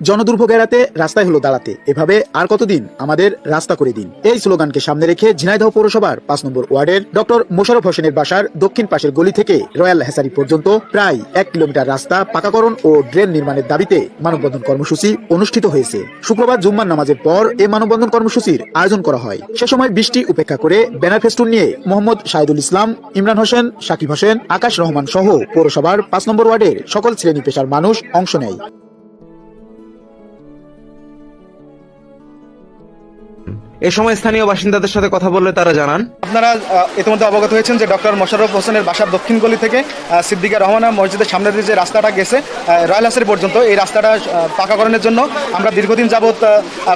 জনদুর্ভোগ এড়াতে রাস্তায় হলো দাঁড়াতে, এভাবে আর কতদিন আমাদের রাস্তা করে দিন, এই স্লোগানকে সামনে রেখে ঝিনাইদহ পৌরসভার ৫ নম্বর ওয়ার্ডের ডক্টর মোশাররফ হোসেনের বাসার দক্ষিণ পাশের গলি থেকে রয়্যাল হ্যাচারি পর্যন্ত প্রায় ১ কিলোমিটার রাস্তা পাকাকরণ ও ড্রেন নির্মাণের দাবিতে মানববন্ধন কর্মসূচি অনুষ্ঠিত হয়েছে। শুক্রবার জুম্মার নামাজের পর এই মানববন্ধন কর্মসূচির আয়োজন করা হয়। সে সময় বৃষ্টি উপেক্ষা করে ব্যানার ফেস্টুন নিয়ে মোহাম্মদ শাহিদুল ইসলাম, ইমরান হোসেন, সাকিব হোসেন, আকাশ রহমান সহ পৌরসভার ৫ নম্বর ওয়ার্ডের সকল শ্রেণী পেশার মানুষ অংশ নেয়। এ সময় স্থানীয় বাসিন্দাদের সাথে কথা বললে তারা জানান, আপনারা ইতিমধ্যে অবগত হয়েছেন যে ডক্টর মোশাররফ হোসেনের বাসার দক্ষিণ গলি থেকে সিদ্দিকা রহমানা মসজিদের সামনের যে রাস্তাটা গেছে রয়্যাল হ্যাচারি পর্যন্ত, এই রাস্তাটা পাকাকরণের জন্য আমরা দীর্ঘদিন যাবৎ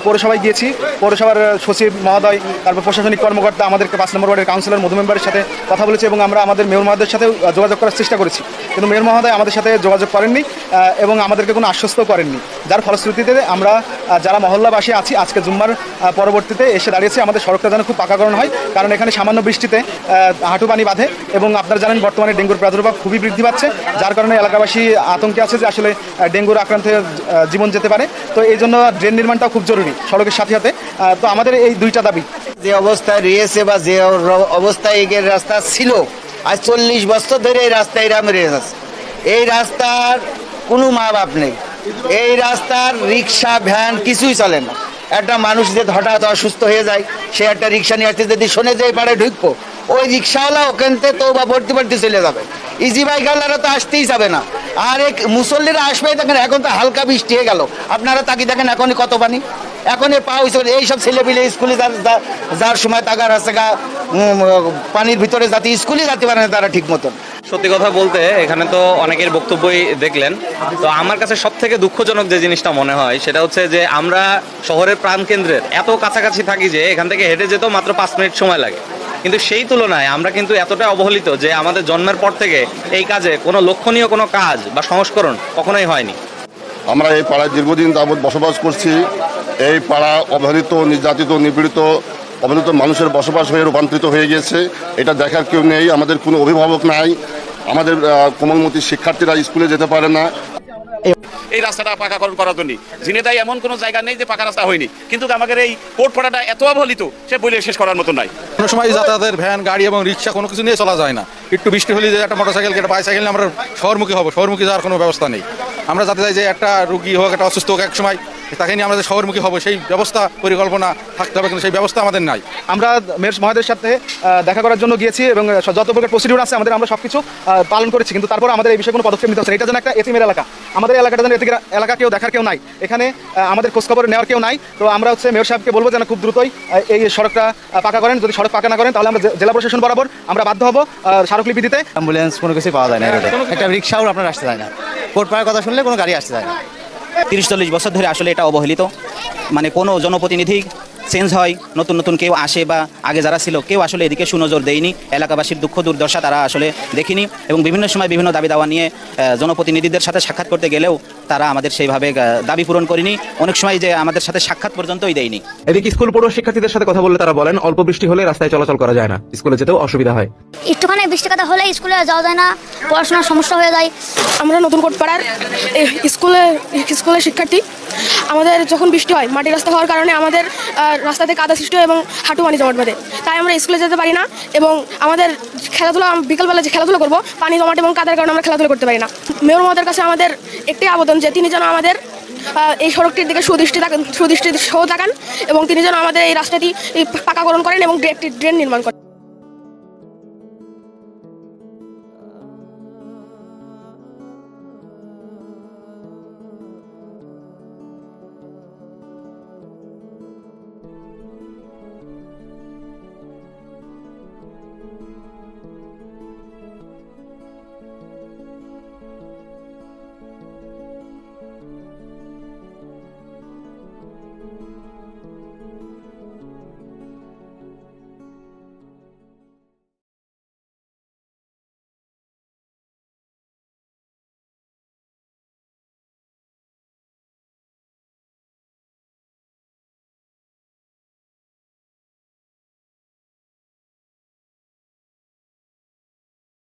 পৌরসভায় গিয়েছি। পৌরসভার সচিব মহোদয়, তারপর প্রশাসনিক কর্মকর্তা, আমাদেরকে ৫ নম্বর ওয়ার্ডের কাউন্সিলর মধু মেম্বারের সাথে কথা বলেছি এবং আমরা আমাদের মেয়র মহোদয়ের সাথে যোগাযোগ করার চেষ্টা করেছি, কিন্তু মেয়র মহোদয় আমাদের সাথে যোগাযোগ করেননি এবং আমাদেরকে কোনো আশ্বস্ত করেননি। যার ফলশ্রুতিতে আমরা যারা মহল্লাবাসী আছি আজকে জুম্মার পরবর্তীতে এসে দাঁড়িয়েছি আমাদের সড়কটা যেন খুব পাকাকরণ হয়, কারণ এখানে সামান্য বৃষ্টিতে হাঁটু পানি বাঁধে এবং আপনারা জানেন বর্তমানে ডেঙ্গুর প্রাদুর্ভাব খুবই বৃদ্ধি পাচ্ছে, যার কারণে এলাকাবাসী আতঙ্কে আছে যে আসলে ডেঙ্গুর আক্রান্তে জীবন যেতে পারে। তো এই জন্য ড্রেন নির্মাণটাও খুব জরুরি সড়কের সাথে সাথে। তো আমাদের এই দুইটা দাবি, যে অবস্থায় রয়েছে বা যে অবস্থায় এগের রাস্তা ছিল, আজ ৪০ বছর ধরে এই রাস্তা এরাম রয়েছে। এই রাস্তার কোনো মা বাপ নেই, এই রাস্তার রিক্সা ভ্যান কিছুই চলে না। একটা মানুষ যে হঠাৎ অসুস্থ হয়ে যায়, সে একটা রিক্সা নিয়ে আসতে যদি শোনে যে পাড়ে ঢুকবো, ওই রিক্সাওয়ালা ওখানতে তো বা ভর্তি ভর্তি চলে যাবে, ইজি বাইকাররা তো আসতেই যাবে না। আর এক মুসল্লিরা আসবে দেখেন, এখন তো হালকা বৃষ্টি হয়ে গেল, আপনারা তাকে দেখেন এখনই কত পানি, এখন পা হয়েছে। এইসব ছেলেপিলে স্কুলে যার সময় তাকার আছে গা পানির ভিতরে যাতে স্কুলে যেতে পারে না তারা ঠিক মতন। সত্যি কথা বলতে এখানে তো অনেকের বক্তব্যই দেখলেন, তো আমার কাছে সব থেকে দুঃখজনক যে জিনিসটা মনে হয় সেটা হচ্ছে যে আমরা শহরের প্রাণকেন্দ্রের এত কাছাকাছি থাকি যে এখান থেকে হেঁটে যেতেও মাত্র 5 মিনিট সময় লাগে, কিন্তু সেই তুলনায় আমরা কিন্তু এতটা অবহেলিত যে আমাদের জন্মের পর থেকে এই কাজে কোনো লক্ষণীয় কোনো কাজ বা সংস্করণ কখনোই হয়নি। আমরা এই পাড়ায় দীর্ঘদিন যাবৎ বসবাস করছি। এই পাড়া অবহেলিত, নির্যাতিত, নিপীড়িত, অবহেলিত মানুষের বসবাস হয়ে রূপান্তরিত হয়ে গেছে। এটা দেখার কেউ নেই, আমাদের কোনো অভিভাবক নাই, আমাদের কোমলমতি শিক্ষার্থীরা স্কুলে যেতে পারে না। এই রাস্তাটা পাকাকরণ করার জন্য ঝিনাইদহে এমন কোনো জায়গা নেই যে পাকা রাস্তা হয়নি, কিন্তু আমাদের এই কোটপাড়াটা এত অবহেলিত সে বলে শেষ করার মতো নাই। কোনো সময় যাতায়াতের ভ্যান, গাড়ি এবং রিক্সা কোনো কিছু নিয়ে চলা যায় না। একটু বৃষ্টি হলে যে একটা মোটরসাইকেল, একটা বাইসাইকেল নিয়ে আমরা শহরমুখী হবো, শহরমুখী যাওয়ার কোনো ব্যবস্থা নেই। আমরা যাতে চাই যে একটা রুগী হোক, একটা অসুস্থ হোক, এক সময় তাকে নিয়ে আমরা যে শহরমুখী হবো সেই ব্যবস্থা পরিকল্পনা থাকতে হবে, কিন্তু সেই ব্যবস্থা আমাদের নাই। আমরা মেয়র মহোদয়ের সাথে দেখা করার জন্য গিয়েছি এবং যত প্রকার প্রসিডিউর আছে আমরা সবকিছু পালন করেছি, কিন্তু তারপর আমাদের এই বিষয়ে কোনো পদক্ষেপ নিতে হচ্ছে। এটা যেন একটা এতিমের এলাকা, আমাদের এলাকাটা যেন এতিমের এলাকা, কেউ দেখার কেউ নাই, এখানে আমাদের খোঁজখবর নেওয়ার কেউ নাই। তো আমরা মেয়র সাহেবকে বলবো যেন খুব দ্রুতই এই সড়কটা পাকা করেন। যদি সড়ক পাকা না করেন তাহলে আমরা জেলা প্রশাসন বরাবর আমরা বাধ্য হব স্মারকলিপি দিতে। অ্যাম্বুলেন্স কোনো কিছু পাওয়া যায় না, একটা রিক্সাও আপনার আসতে যায় না, কোটপাড়ার কথা শুনলে কোনো গাড়ি আসতে যায় না। ৩০-৪০ বছর ধরে আসলে এটা অবহেলিত, মানে কোনো জনপ্রতিনিধি চেঞ্জ হয়, নতুন নতুন কেউ আসে বা আগে যারা ছিল কেউ আসলে এদিকে সুনজর দেয়নি। এলাকাবাসীর দুঃখ দুর্দশা তারা আসলে দেখিনি এবং বিভিন্ন সময় বিভিন্ন দাবি দাওয়া নিয়ে জনপ্রতিনিধিদের সাথে সাক্ষাৎ করতে গেলেও তারা আমাদের সেইভাবে দাবি পূরণ করেনি, অনেক সময় যে আমাদের সাথে সাক্ষাৎ পর্যন্তই দেয়নি। এদিকে স্কুল পড়ুয়া শিক্ষার্থীদের সাথে কথা বললে তারা বলেন অল্প বৃষ্টি হলে রাস্তায় চলাচল করা যায় না, স্কুলে যেতেও অসুবিধা হয়। একটুখানি বৃষ্টিপাত হলে স্কুলে যাওয়া যায় না, পড়াশোনার সমস্যা হয়ে যায়। আমরা নতুন কোটপাড়ার স্কুলের শিক্ষার্থী, আমাদের যখন বৃষ্টি হয় মাটির রাস্তা হওয়ার কারণে আমাদের রাস্তাতে কাদা সৃষ্টি হয় এবং হাঁটু পানি জমাট বাঁধে, তাই আমরা স্কুলে যেতে পারি না এবং আমাদের খেলাধুলা, বিকেলবেলা যে খেলাধুলা করবো পানি জমাট এবং কাদার কারণে আমরা খেলাধুলা করতে পারি না। মেয়র মহোদয়ের কাছে আমাদের একটাই আবেদন যে তিনি যেন আমাদের এই সড়কটির দিকে সুদৃষ্টি সহ তাকান এবং তিনি যেন আমাদের এই রাস্তাটি পাকাকরণ করেন এবং একটি ড্রেন নির্মাণ করেন।